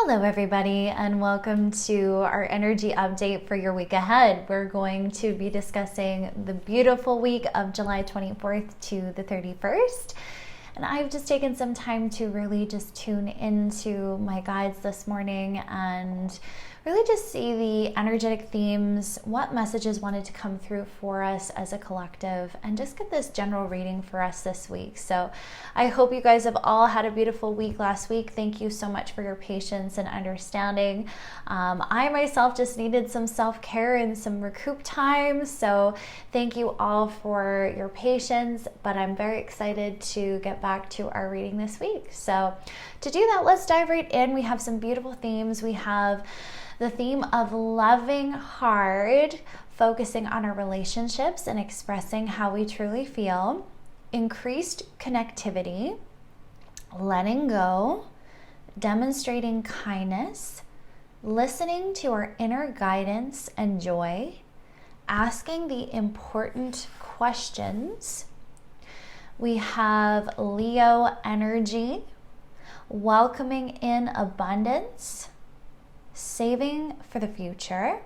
Hello everybody, and welcome to our energy update for your week ahead. We're going to be discussing the beautiful week of July 24th to the 31st. And I've just taken some time to really just tune into my guides this morning and really just see the energetic themes, what messages wanted to come through for us as a collective, and just get this general reading for us this week. So I hope you guys have all had a beautiful week last week. Thank you so much for your patience and understanding. I myself just needed some self-care and some recoup time. So thank you all for your patience, but I'm very excited to get back to our reading this week. So to do that, let's dive right in. We have some beautiful themes. We have the theme of loving hard, focusing on our relationships and expressing how we truly feel, increased connectivity, letting go, demonstrating kindness, listening to our inner guidance and joy, asking the important questions. We have Leo energy, welcoming in abundance, saving for the future,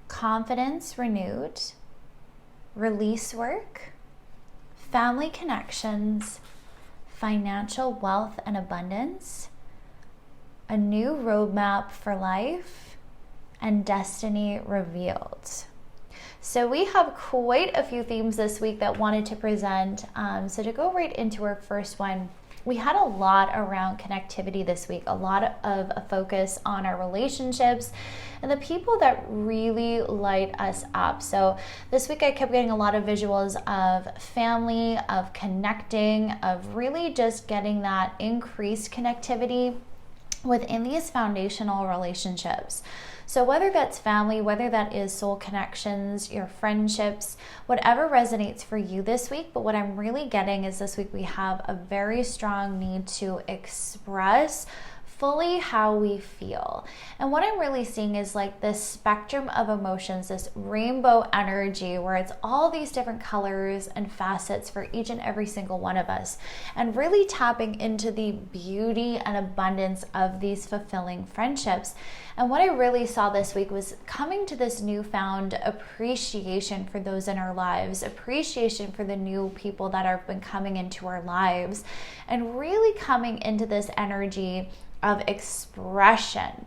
confidence renewed, release work, family connections, financial wealth and abundance, a new roadmap for life, and destiny revealed. So we have quite a few themes this week that wanted to present. So to go right into our first one, we had a lot around connectivity this week, a lot of a focus on our relationships and the people that really light us up. So this week I kept getting a lot of visuals of family, of connecting, of really just getting that increased connectivity within these foundational relationships. So whether that's family, whether that is soul connections, your friendships, whatever resonates for you this week. But what I'm really getting is this week we have a very strong need to express fully how we feel. And what I'm really seeing is like this spectrum of emotions, this rainbow energy where it's all these different colors and facets for each and every single one of us, and really tapping into the beauty and abundance of these fulfilling friendships. And what I really saw this week was coming to this newfound appreciation for those in our lives, appreciation for the new people that have been coming into our lives, and really coming into this energy of expression.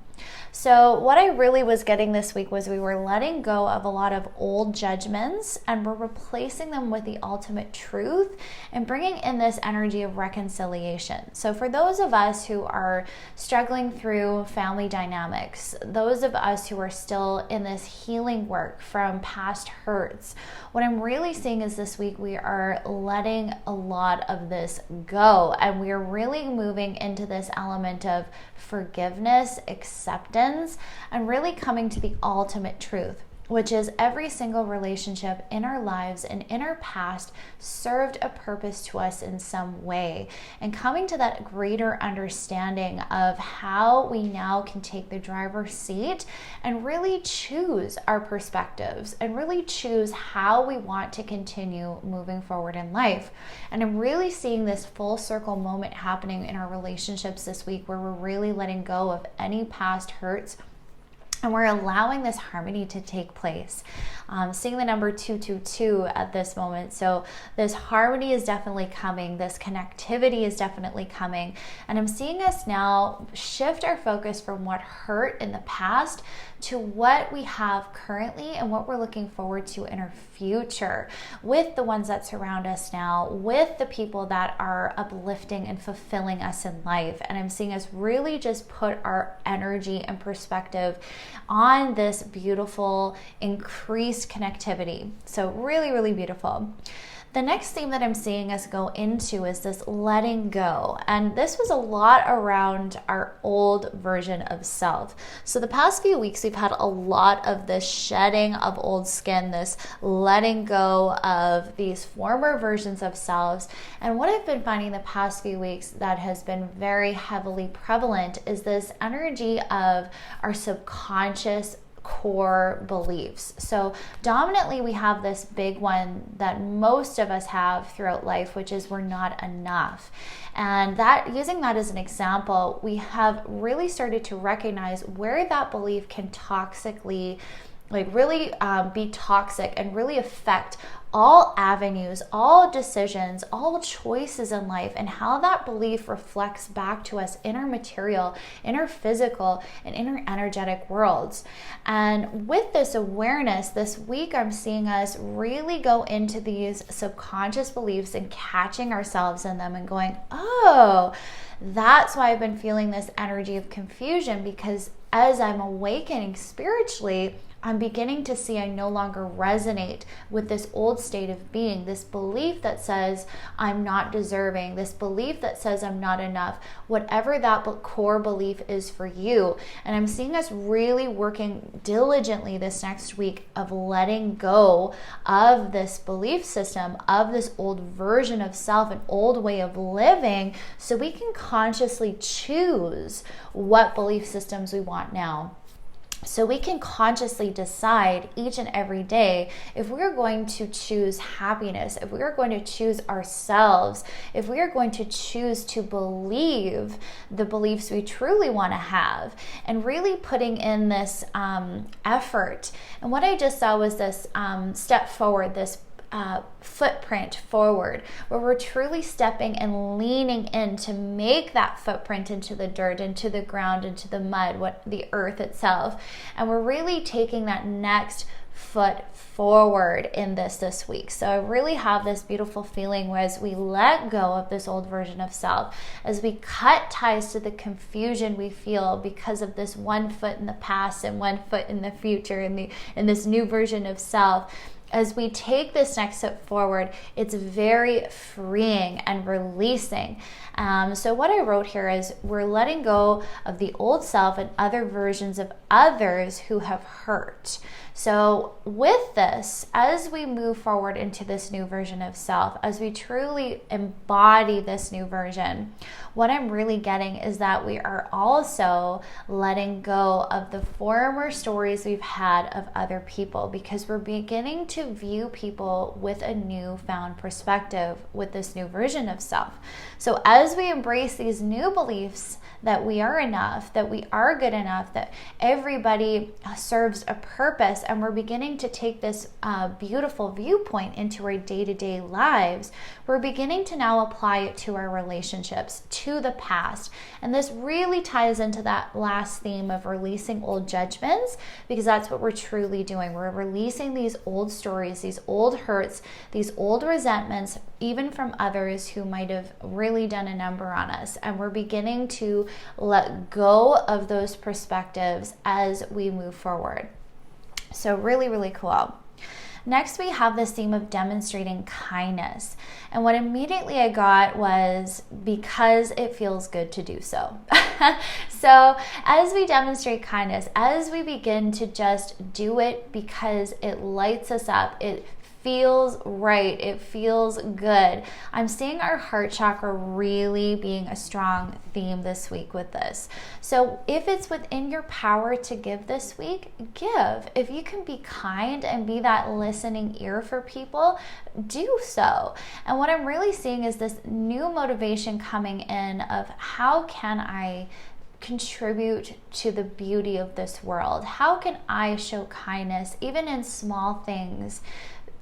So what I really was getting this week was we were letting go of a lot of old judgments and we're replacing them with the ultimate truth and bringing in this energy of reconciliation. So for those of us who are struggling through family dynamics, those of us who are still in this healing work from past hurts, what I'm really seeing is this week we are letting a lot of this go, and we are really moving into this element of forgiveness, acceptance, and really coming to the ultimate truth, which is every single relationship in our lives and in our past served a purpose to us in some way, and coming to that greater understanding of how we now can take the driver's seat and really choose our perspectives and really choose how we want to continue moving forward in life. And I'm really seeing this full circle moment happening in our relationships this week where we're really letting go of any past hurts and we're allowing this harmony to take place. Seeing the number 222 at this moment. So this harmony is definitely coming. This connectivity is definitely coming. And I'm seeing us now shift our focus from what hurt in the past to what we have currently and what we're looking forward to in our future with the ones that surround us now, with the people that are uplifting and fulfilling us in life. And I'm seeing us really just put our energy and perspective on this beautiful increased connectivity. So really, really beautiful. The next theme that I'm seeing us go into is this letting go. And this was a lot around our old version of self. So the past few weeks, we've had a lot of this shedding of old skin, this letting go of these former versions of selves. And what I've been finding the past few weeks that has been very heavily prevalent is this energy of our subconscious core beliefs. So dominantly, we have this big one that most of us have throughout life, which is we're not enough. And that, using that as an example, we have really started to recognize where that belief can toxically, really be toxic and really affect all avenues, all decisions, all choices in life, and how that belief reflects back to us in our material, in our physical, and in our energetic worlds. And with this awareness, this week I'm seeing us really go into these subconscious beliefs and catching ourselves in them and going, oh, that's why I've been feeling this energy of confusion, because as I'm awakening spiritually, I'm beginning to see I no longer resonate with this old state of being, this belief that says I'm not deserving, this belief that says I'm not enough, whatever that core belief is for you. And I'm seeing us really working diligently this next week of letting go of this belief system, of this old version of self, an old way of living, so we can consciously choose what belief systems we want now. So we can consciously decide each and every day if we are going to choose happiness, if we are going to choose ourselves, if we are going to choose to believe the beliefs we truly want to have, and really putting in this effort. And what I just saw was this step forward, this footprint forward, where we're truly stepping and leaning in to make that footprint into the dirt, into the ground, into the mud, the earth itself. And we're really taking that next foot forward in this week. So I really have this beautiful feeling as we let go of this old version of self, as we cut ties to the confusion we feel because of this one foot in the past and one foot in the future, in this new version of self. As we take this next step forward, it's very freeing and releasing. So what I wrote here is we're letting go of the old self and other versions of others who have hurt. So with this, as we move forward into this new version of self, as we truly embody this new version, what I'm really getting is that we are also letting go of the former stories we've had of other people, because we're beginning to view people with a newfound perspective with this new version of self. So as we embrace these new beliefs that we are enough, that we are good enough, that everybody serves a purpose, and we're beginning to take this beautiful viewpoint into our day-to-day lives, we're beginning to now apply it to our relationships, to the past. And this really ties into that last theme of releasing old judgments, because that's what we're truly doing. We're releasing these old stories, these old hurts, these old resentments, even from others who might have really done a number on us. And we're beginning to let go of those perspectives as we move forward. So really, really cool. Next, we have this theme of demonstrating kindness. And what immediately I got was because it feels good to do so. So as we demonstrate kindness, as we begin to just do it because it lights us up, it feels right, it feels good, I'm seeing our heart chakra really being a strong theme this week with this. So if it's within your power to give this week, give. If you can be kind and be that listening ear for people, do so. And what I'm really seeing is this new motivation coming in of how can I contribute to the beauty of this world? How can I show kindness even in small things,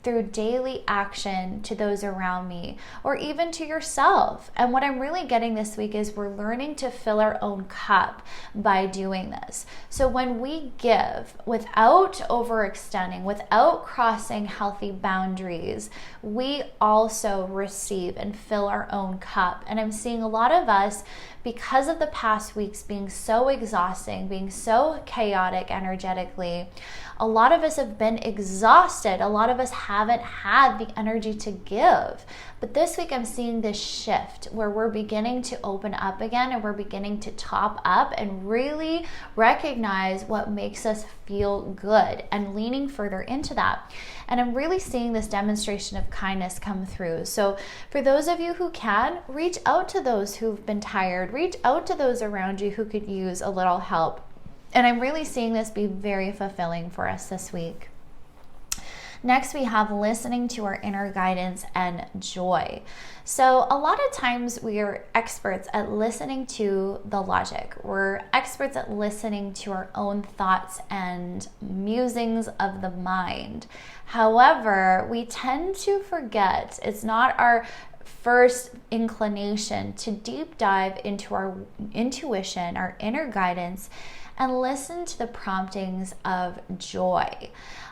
through daily action to those around me, or even to yourself? And what I'm really getting this week is we're learning to fill our own cup by doing this. So when we give without overextending, without crossing healthy boundaries, we also receive and fill our own cup. And I'm seeing a lot of us, because of the past weeks being so exhausting, being so chaotic energetically, a lot of us have been exhausted. A lot of us haven't had the energy to give. But this week I'm seeing this shift where we're beginning to open up again, and we're beginning to top up and really recognize what makes us feel good and leaning further into that. And I'm really seeing this demonstration of kindness come through. So for those of you who can, reach out to those who've been tired, reach out to those around you who could use a little help. And I'm really seeing this be very fulfilling for us this week. Next, we have listening to our inner guidance and joy. So a lot of times we are experts at listening to the logic. We're experts at listening to our own thoughts and musings of the mind. However, we tend to forget, it's not our first inclination to deep dive into our intuition, our inner guidance, and listen to the promptings of joy.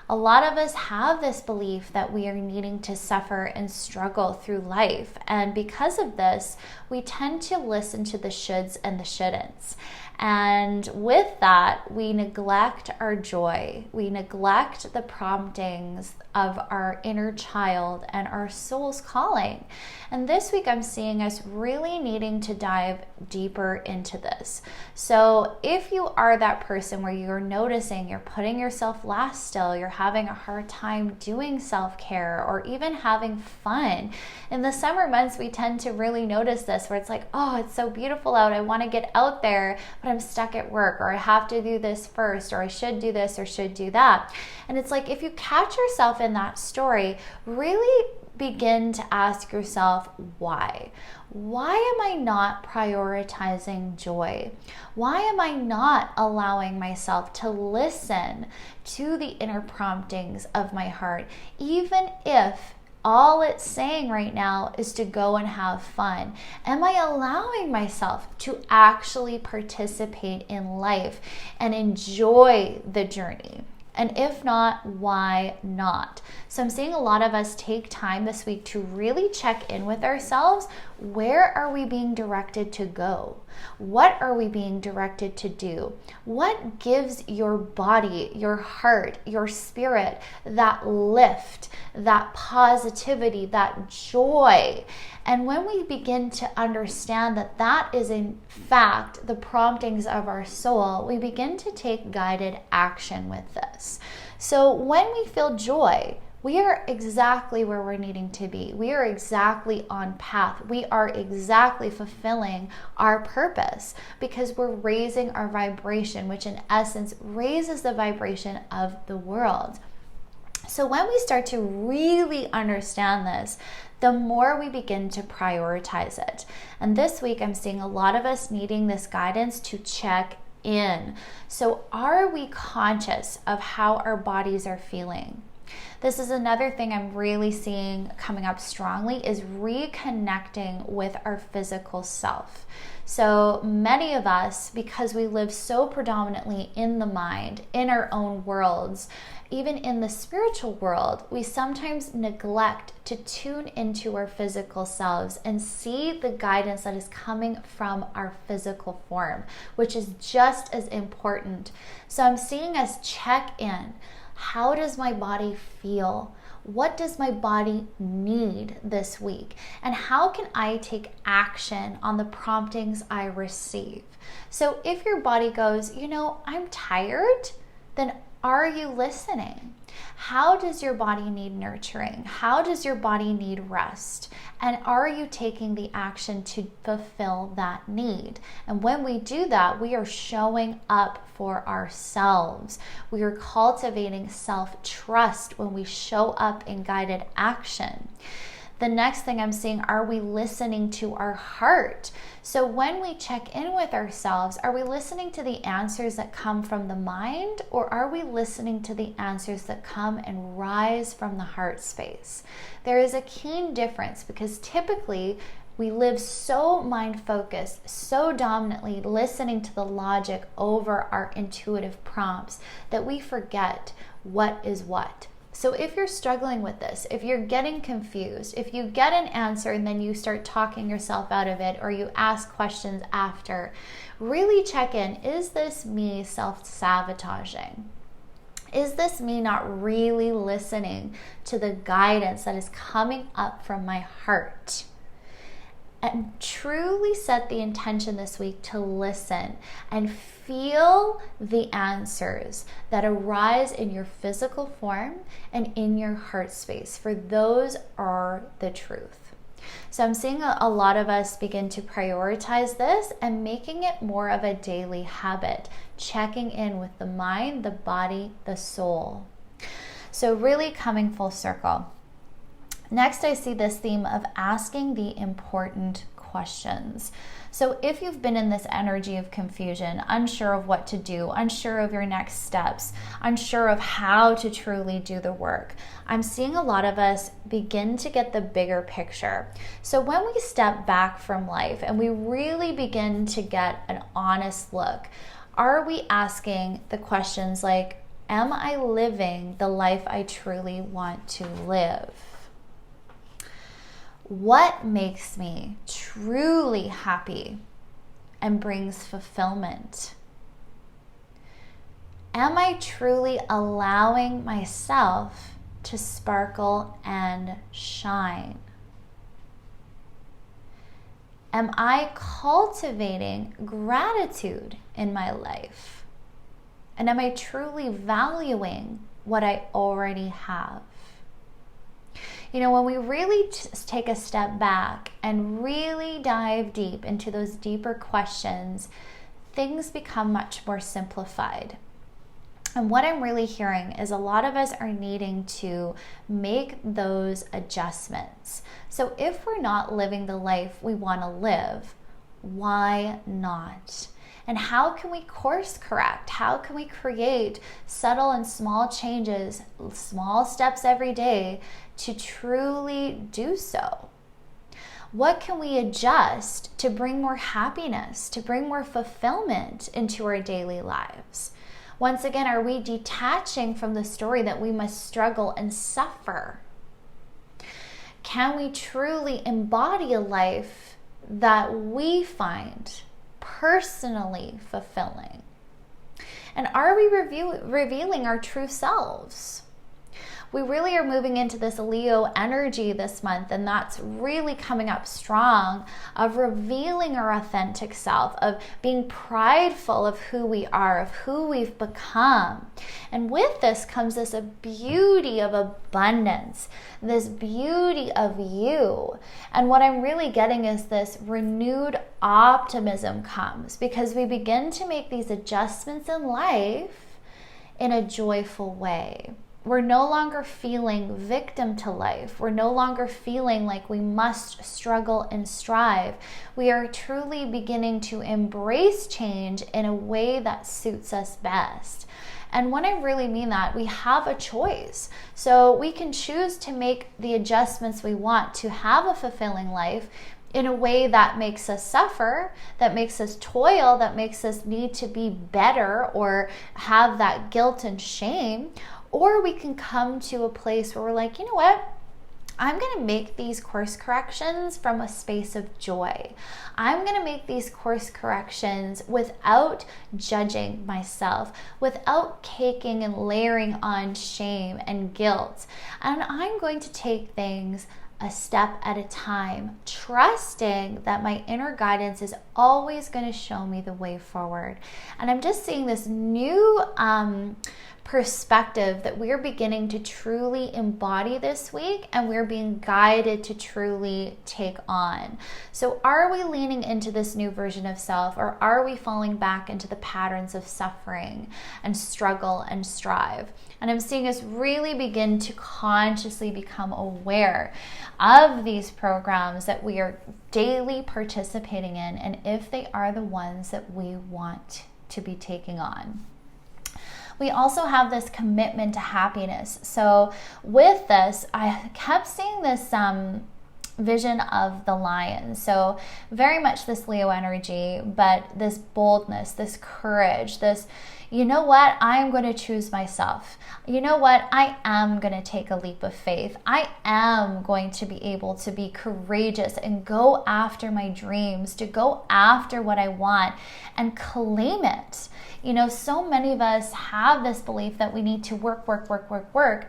A lot of us have this belief that we are needing to suffer and struggle through life. And because of this, we tend to listen to the shoulds and the shouldn'ts. And with that, we neglect our joy. We neglect the promptings of our inner child and our soul's calling. And this week I'm seeing us really needing to dive deeper into this. So if you are that person where you're noticing you're putting yourself last still, you're having a hard time doing self-care or even having fun. In the summer months, we tend to really notice this where it's like, oh, it's so beautiful out. I want to get out there, but I'm stuck at work, or I have to do this first, or I should do this or should do that. And it's like, if you catch yourself in that story, really begin to ask yourself, why? Why am I not prioritizing joy? Why am I not allowing myself to listen to the inner promptings of my heart, even if all it's saying right now is to go and have fun? Am I allowing myself to actually participate in life and enjoy the journey? And if not, why not? So I'm seeing a lot of us take time this week to really check in with ourselves. Where are we being directed to go? What are we being directed to do? What gives your body, your heart, your spirit that lift, that positivity, that joy? And when we begin to understand that that is in fact the promptings of our soul, we begin to take guided action with this. So when we feel joy, we are exactly where we're needing to be. We are exactly on path. We are exactly fulfilling our purpose because we're raising our vibration, which in essence raises the vibration of the world. So when we start to really understand this, the more we begin to prioritize it. And this week I'm seeing a lot of us needing this guidance to check in. So are we conscious of how our bodies are feeling? This is another thing I'm really seeing coming up strongly, is reconnecting with our physical self. So many of us, because we live so predominantly in the mind, in our own worlds, even in the spiritual world, we sometimes neglect to tune into our physical selves and see the guidance that is coming from our physical form, which is just as important. So I'm seeing us check in. How does my body feel? What does my body need this week? And how can I take action on the promptings I receive? So if your body goes, I'm tired, then are you listening? How does your body need nurturing? How does your body need rest? And are you taking the action to fulfill that need? And when we do that, we are showing up for ourselves. We are cultivating self-trust when we show up in guided action. The next thing I'm seeing, are we listening to our heart? So when we check in with ourselves, are we listening to the answers that come from the mind, or are we listening to the answers that come and rise from the heart space? There is a keen difference because typically we live so mind-focused, so dominantly listening to the logic over our intuitive prompts that we forget what is what. So if you're struggling with this, if you're getting confused, if you get an answer and then you start talking yourself out of it, or you ask questions after, really check in. Is this me self-sabotaging? Is this me not really listening to the guidance that is coming up from my heart? And truly set the intention this week to listen and feel the answers that arise in your physical form and in your heart space, for those are the truth. So I'm seeing a lot of us begin to prioritize this and making it more of a daily habit, checking in with the mind, the body, the soul. So really coming full circle. Next, I see this theme of asking the important questions. So if you've been in this energy of confusion, unsure of what to do, unsure of your next steps, unsure of how to truly do the work, I'm seeing a lot of us begin to get the bigger picture. So when we step back from life and we really begin to get an honest look, are we asking the questions like, am I living the life I truly want to live? What makes me truly happy and brings fulfillment? Am I truly allowing myself to sparkle and shine? Am I cultivating gratitude in my life? And am I truly valuing what I already have? You know, when we really take a step back and really dive deep into those deeper questions, things become much more simplified. And what I'm really hearing is a lot of us are needing to make those adjustments. So if we're not living the life we want to live, why not? And how can we course correct? How can we create subtle and small changes, small steps every day to truly do so? What can we adjust to bring more happiness, to bring more fulfillment into our daily lives? Once again, are we detaching from the story that we must struggle and suffer? Can we truly embody a life that we find personally fulfilling? And are we revealing our true selves? We really are moving into this Leo energy this month, and that's really coming up strong, of revealing our authentic self, of being prideful of who we are, of who we've become. And with this comes this beauty of abundance, this beauty of you. And what I'm really getting is this renewed optimism comes because we begin to make these adjustments in life in a joyful way. We're no longer feeling victim to life. We're no longer feeling like we must struggle and strive. We are truly beginning to embrace change in a way that suits us best. And when I really mean that, we have a choice. So we can choose to make the adjustments we want to have a fulfilling life in a way that makes us suffer, that makes us toil, that makes us need to be better or have that guilt and shame. Or we can come to a place where we're like, you know what? I'm going to make these course corrections from a space of joy. I'm going to make these course corrections without judging myself, without caking and layering on shame and guilt. And I'm going to take things a step at a time, trusting that my inner guidance is always going to show me the way forward. And I'm just seeing this new perspective that we're beginning to truly embody this week, and we're being guided to truly take on. So are we leaning into this new version of self, or are we falling back into the patterns of suffering and struggle and strive? And I'm seeing us really begin to consciously become aware of these programs that we are daily participating in, and if they are the ones that we want to be taking on. We also have this commitment to happiness. So with this, I kept seeing this vision of the lion. So very much this Leo energy, but this boldness, this courage, this, you know what, I'm going to choose myself. You know what, I am going to take a leap of faith. I am going to be able to be courageous and go after my dreams, to go after what I want and claim it. You know, so many of us have this belief that we need to work,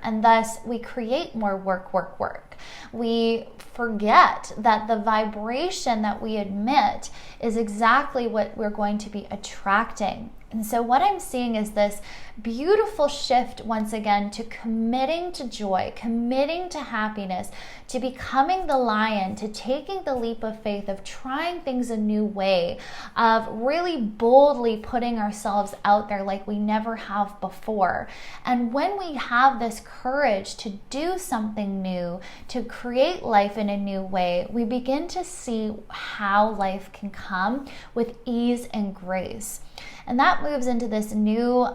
and thus we create more work. We forget that the vibration that we emit is exactly what we're going to be attracting. And so what I'm seeing is this beautiful shift once again to committing to joy, committing to happiness, to becoming the lion, to taking the leap of faith, of trying things a new way, of really boldly putting ourselves out there like we never have before. And when we have this courage to do something new, to create life in a new way, we begin to see how life can come with ease and grace. And that moves into this new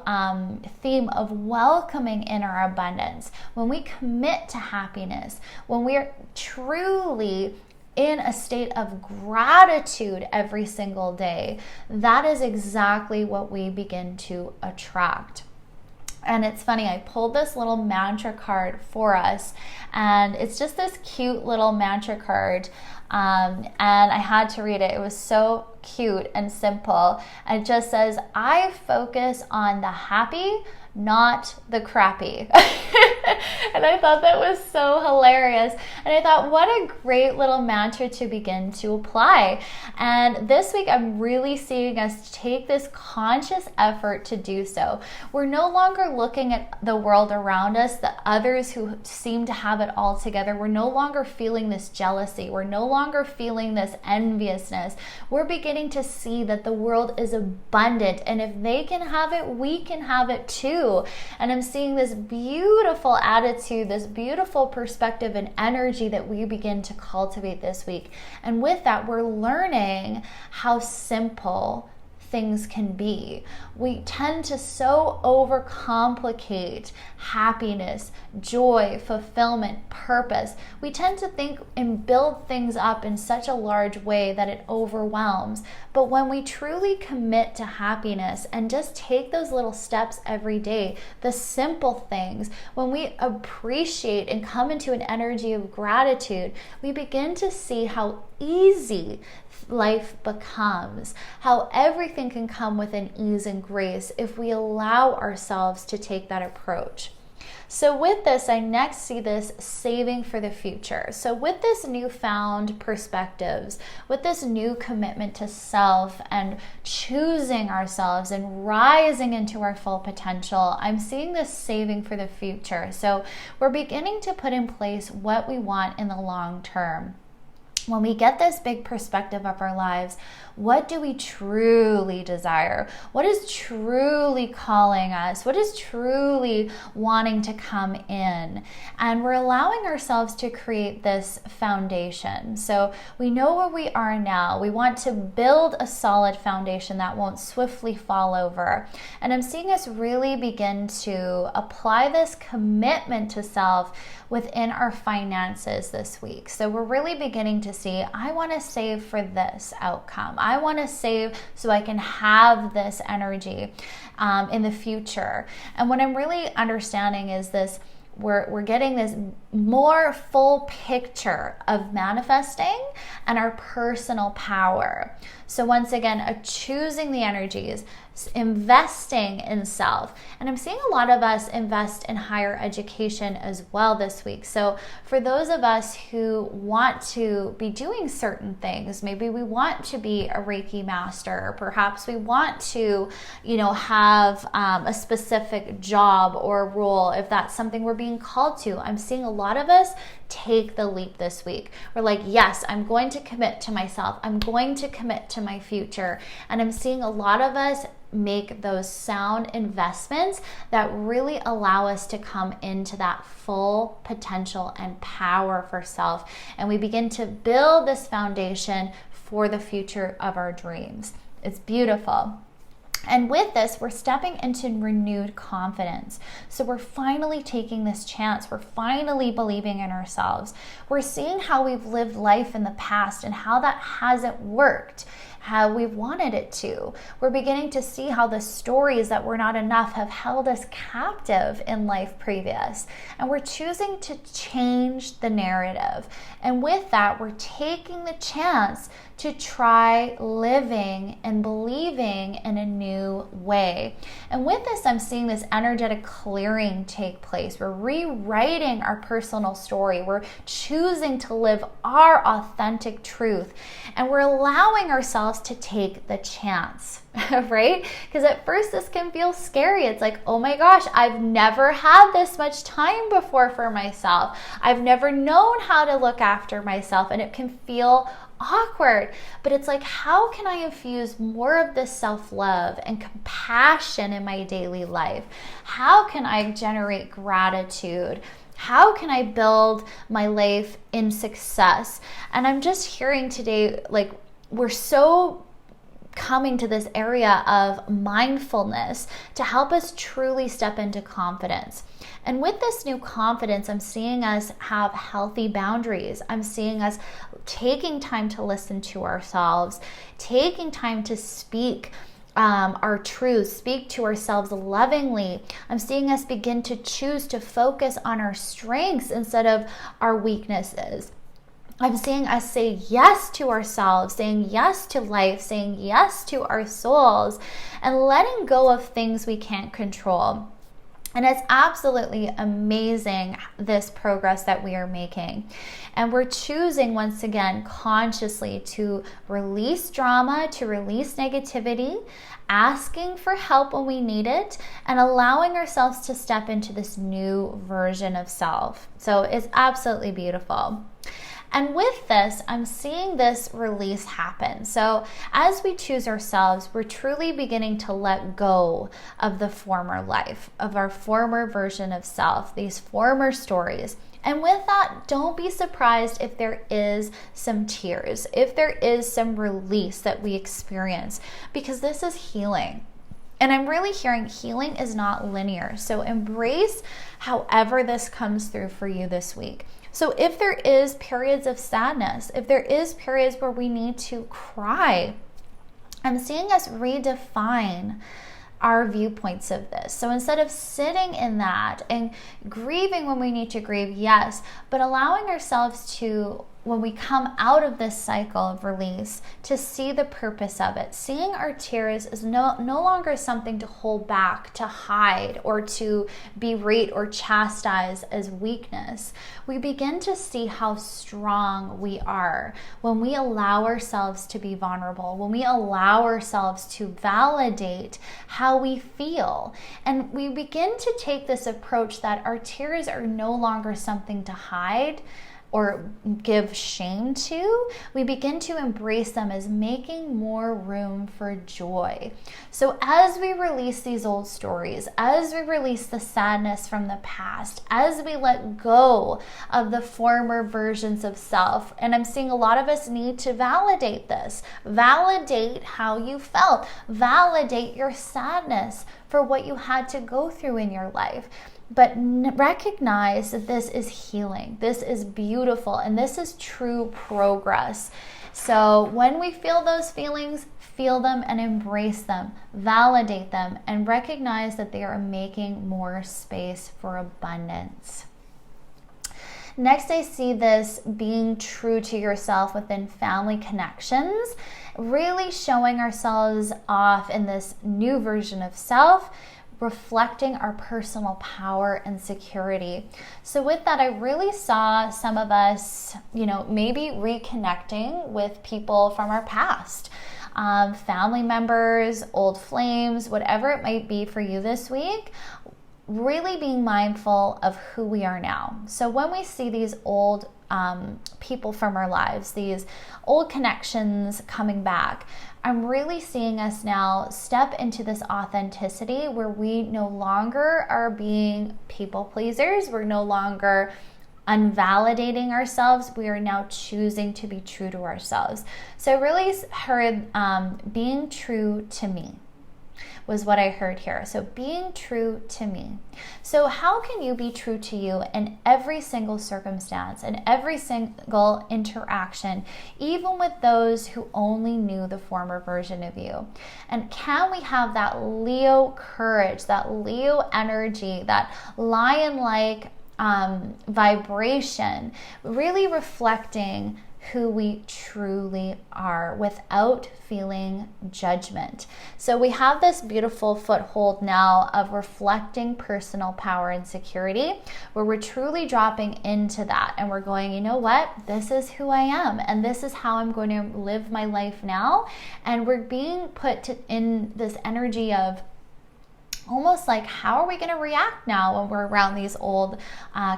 theme of welcoming in our abundance. When we commit to happiness, when we're truly in a state of gratitude every single day, that is exactly what we begin to attract. And it's funny, I pulled this little mantra card for us, and it's just this cute little mantra card. And I had to read it. It was so cute and simple. And it just says, I focus on the happy, not the crappy. And I thought that was so hilarious. And I thought, what a great little mantra to begin to apply. And this week, I'm really seeing us take this conscious effort to do so. We're no longer looking at the world around us, the others who seem to have it all together. We're no longer feeling this jealousy. We're no longer feeling this enviousness. We're beginning to see that the world is abundant. And if they can have it, we can have it too. And I'm seeing this beautiful attitude, this beautiful perspective and energy that we begin to cultivate this week. And with that, we're learning how simple things can be. We tend to so overcomplicate happiness, joy, fulfillment, purpose. We tend to think and build things up in such a large way that it overwhelms. But when we truly commit to happiness and just take those little steps every day, the simple things, when we appreciate and come into an energy of gratitude, we begin to see how easy life becomes, how everything can come with an ease and grace if we allow ourselves to take that approach. So with this, I next see this saving for the future. So with this newfound perspectives, with this new commitment to self and choosing ourselves and rising into our full potential, I'm seeing this saving for the future. So we're beginning to put in place what we want in the long term. When we get this big perspective of our lives, what do we truly desire? What is truly calling us? What is truly wanting to come in? And we're allowing ourselves to create this foundation. So we know where we are now. We want to build a solid foundation that won't swiftly fall over. And I'm seeing us really begin to apply this commitment to self within our finances this week. So we're really beginning to see, I want to save for this outcome. I want to save so I can have this energy in the future. And what I'm really understanding is this, we're getting this more full picture of manifesting and our personal power. So once again, choosing the energies, investing in self. And I'm seeing a lot of us invest in higher education as well this week. So for those of us who want to be doing certain things, maybe we want to be a Reiki master, or perhaps we want to, have a specific job or role, if that's something we're being called to. I'm seeing a lot of us take the leap this week. We're like, yes, I'm going to commit to myself. I'm going to commit to my future. And I'm seeing a lot of us make those sound investments that really allow us to come into that full potential and power for self. And we begin to build this foundation for the future of our dreams. It's beautiful. And with this, we're stepping into renewed confidence. So we're finally taking this chance. We're finally believing in ourselves. We're seeing how we've lived life in the past and how that hasn't worked, how we've wanted it to. We're beginning to see how the stories that we're not enough have held us captive in life previous. And we're choosing to change the narrative. And with that, we're taking the chance to try living and believing in a new way. And with this, I'm seeing this energetic clearing take place. We're rewriting our personal story. We're choosing to live our authentic truth. And we're allowing ourselves ourselves to take the chance, right? Because at first this can feel scary. It's like, oh my gosh, I've never had this much time before for myself. I've never known how to look after myself, and it can feel awkward. But it's like, how can I infuse more of this self-love and compassion in my daily life? How can I generate gratitude? How can I build my life in success? And I'm just hearing today, like, we're so coming to this area of mindfulness to help us truly step into confidence. And with this new confidence, I'm seeing us have healthy boundaries. I'm seeing us taking time to listen to ourselves, taking time to speak our truth, speak to ourselves lovingly. I'm seeing us begin to choose to focus on our strengths instead of our weaknesses. I'm seeing us say yes to ourselves, saying yes to life, saying yes to our souls, and letting go of things we can't control. And it's absolutely amazing, this progress that we are making. And we're choosing, once again, consciously to release drama, to release negativity, asking for help when we need it, and allowing ourselves to step into this new version of self. So it's absolutely beautiful. And with this, I'm seeing this release happen. So as we choose ourselves, we're truly beginning to let go of the former life, of our former version of self, these former stories. And with that, don't be surprised if there is some tears, if there is some release that we experience, because this is healing. And I'm really hearing healing is not linear. So embrace however this comes through for you this week. So if there is periods of sadness, if there is periods where we need to cry, I'm seeing us redefine our viewpoints of this. So instead of sitting in that and grieving when we need to grieve, yes, but allowing ourselves to, when we come out of this cycle of release, to see the purpose of it. Seeing our tears is no longer something to hold back, to hide, or to berate or chastise as weakness. We begin to see how strong we are when we allow ourselves to be vulnerable, when we allow ourselves to validate how we feel. And we begin to take this approach that our tears are no longer something to hide or give shame to. We begin to embrace them as making more room for joy. So as we release these old stories, as we release the sadness from the past, as we let go of the former versions of self, and I'm seeing a lot of us need to validate this. Validate how you felt. Validate your sadness for what you had to go through in your life. But recognize that this is healing, this is beautiful, and this is true progress. So when we feel those feelings, feel them and embrace them, validate them, and recognize that they are making more space for abundance. Next, I see this being true to yourself within family connections, really showing ourselves off in this new version of self, reflecting our personal power and security. So with that, I really saw some of us, maybe reconnecting with people from our past, family members, old flames, whatever it might be for you this week, really being mindful of who we are now. So when we see these old people from our lives, these old connections coming back, I'm really seeing us now step into this authenticity where we no longer are being people pleasers. We're no longer unvalidating ourselves. We are now choosing to be true to ourselves. So I really heard being true to me was what I heard here. So being true to me. So how can you be true to you in every single circumstance and every single interaction, even with those who only knew the former version of you? And can we have that Leo courage, that Leo energy, that lion-like vibration, really reflecting who we truly are without feeling judgment. So we have this beautiful foothold now of reflecting personal power and security, where we're truly dropping into that and we're going, you know what, this is who I am and this is how I'm going to live my life now. And we're being put in this energy of almost like, how are we going to react now when we're around these old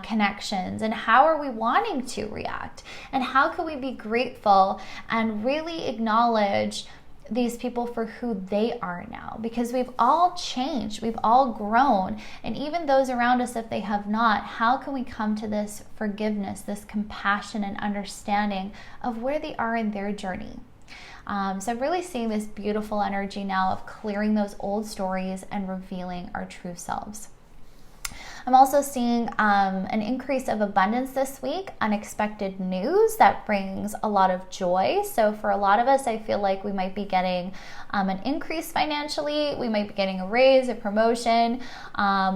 connections, and how are we wanting to react, and how can we be grateful and really acknowledge these people for who they are now, because we've all changed, we've all grown, and even those around us, if they have not, how can we come to this forgiveness, this compassion and understanding of where they are in their journey. So I'm really seeing this beautiful energy now of clearing those old stories and revealing our true selves. I'm also seeing an increase of abundance this week, unexpected news that brings a lot of joy. So for a lot of us, I feel like we might be getting an increase financially. We might be getting a raise, a promotion.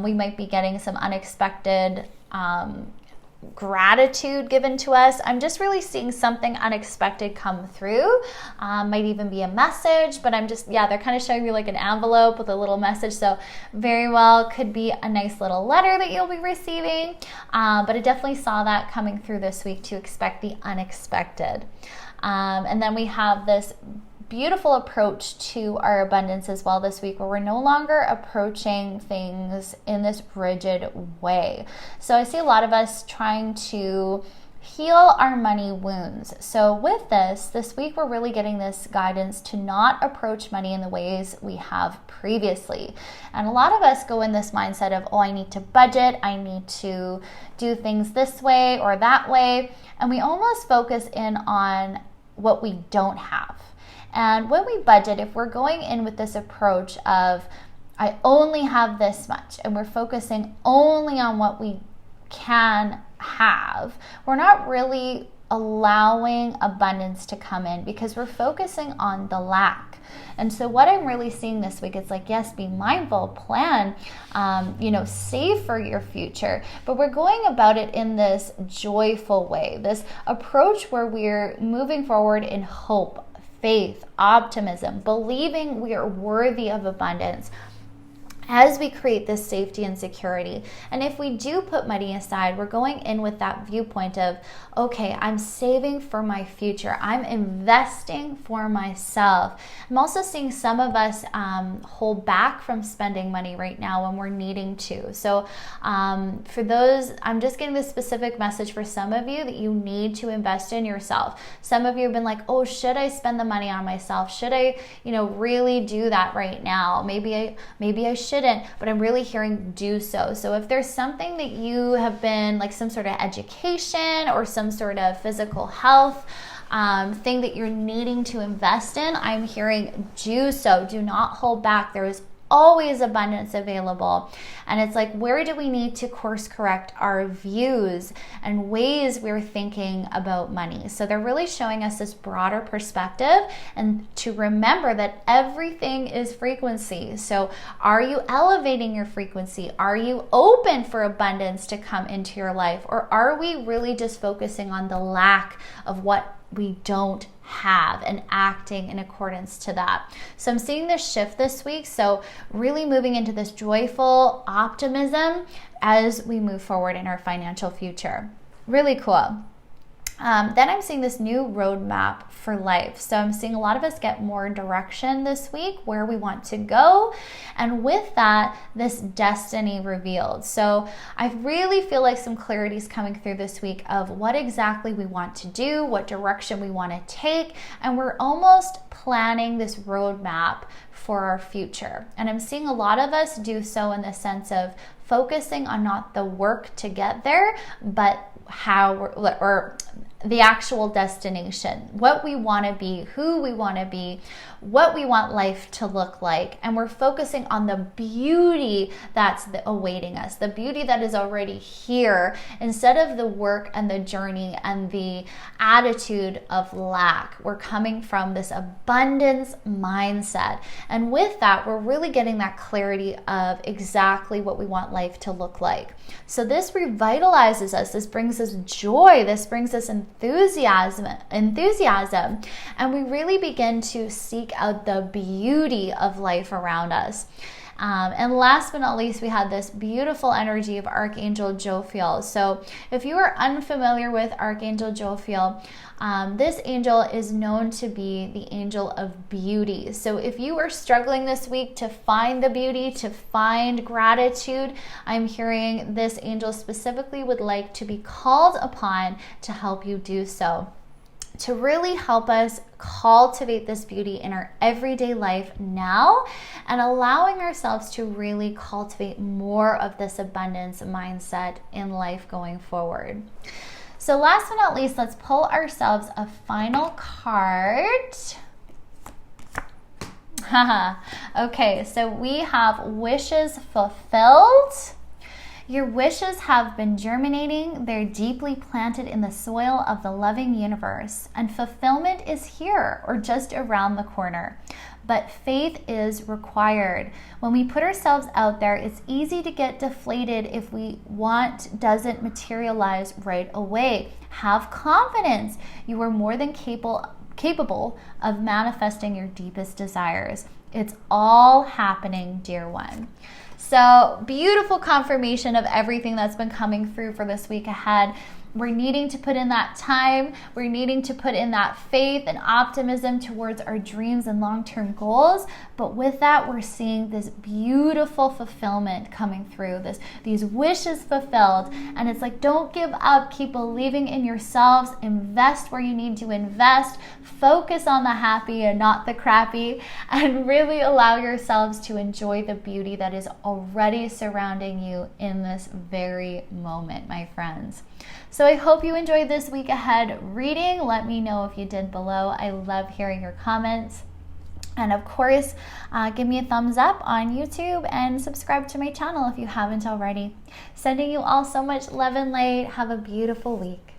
We might be getting some unexpected gratitude given to us. I'm just really seeing something unexpected come through. Might even be a message, but they're kind of showing me like an envelope with a little message. So very well could be a nice little letter that you'll be receiving. But I definitely saw that coming through this week, to expect the unexpected. And then we have this beautiful approach to our abundance as well this week, where we're no longer approaching things in this rigid way. So I see a lot of us trying to heal our money wounds. So with this week, we're really getting this guidance to not approach money in the ways we have previously. And a lot of us go in this mindset of, I need to budget, I need to do things this way or that way. And we almost focus in on what we don't have. And when we budget, if we're going in with this approach of, I only have this much, and we're focusing only on what we can have, we're not really allowing abundance to come in, because we're focusing on the lack. And so what I'm really seeing this week is like, yes, be mindful, plan, save for your future, but we're going about it in this joyful way, this approach where we're moving forward in hope, faith, optimism, believing we are worthy of abundance as we create this safety and security. And if we do put money aside, we're going in with that viewpoint of, okay, I'm saving for my future. I'm investing for myself. I'm also seeing some of us hold back from spending money right now when we're needing to. So for those, I'm just getting this specific message for some of you that you need to invest in yourself. Some of you have been like, should I spend the money on myself? Should I, really do that right now? Maybe I shouldn't, but I'm really hearing do so. So if there's something that you have been, like some sort of education or some sort of physical health thing that you're needing to invest in, I'm hearing do so. Do not hold back. There is always abundance available. And it's like, where do we need to course correct our views and ways we're thinking about money? So they're really showing us this broader perspective, and to remember that everything is frequency. So are you elevating your frequency? Are you open for abundance to come into your life? Or are we really just focusing on the lack of what we don't have and acting in accordance to that? So I'm seeing this shift this week. So really moving into this joyful optimism as we move forward in our financial future. Really cool. Then I'm seeing this new roadmap for life. So I'm seeing a lot of us get more direction this week, where we want to go. And with that, this destiny revealed. So I really feel like some clarity is coming through this week of what exactly we want to do, what direction we want to take. And we're almost planning this roadmap for our future. And I'm seeing a lot of us do so in the sense of focusing on not the work to get there, but the actual destination, what we want to be, who we want to be, what we want life to look like. And we're focusing on the beauty that's awaiting us, the beauty that is already here, instead of the work and the journey and the attitude of lack. We're coming from this abundance mindset. And with that, we're really getting that clarity of exactly what we want life to look like. So this revitalizes us. This brings us joy. This brings us enthusiasm, and we really begin to seek out the beauty of life around us. And last but not least, we had this beautiful energy of Archangel Jophiel. So if you are unfamiliar with Archangel Jophiel, this angel is known to be the angel of beauty. So if you are struggling this week to find the beauty, to find gratitude, I'm hearing this angel specifically would like to be called upon to help you do so, to really help us cultivate this beauty in our everyday life now, and allowing ourselves to really cultivate more of this abundance mindset in life going forward. So last but not least, let's pull ourselves a final card. Okay, so we have wishes fulfilled. Your wishes have been germinating. They're deeply planted in the soil of the loving universe, and fulfillment is here or just around the corner. But faith is required. When we put ourselves out there, it's easy to get deflated if we want doesn't materialize right away. Have confidence. You are more than capable of manifesting your deepest desires. It's all happening, dear one. So beautiful confirmation of everything that's been coming through for this week ahead. We're needing to put in that time. We're needing to put in that faith and optimism towards our dreams and long-term goals. But with that, we're seeing this beautiful fulfillment coming through, these wishes fulfilled. And it's like, don't give up. Keep believing in yourselves. Invest where you need to invest. Focus on the happy and not the crappy. And really allow yourselves to enjoy the beauty that is already surrounding you in this very moment, my friends. So I hope you enjoyed this week ahead reading. Let me know if you did below. I love hearing your comments. And of course, give me a thumbs up on YouTube and subscribe to my channel if you haven't already. Sending you all so much love and light. Have a beautiful week.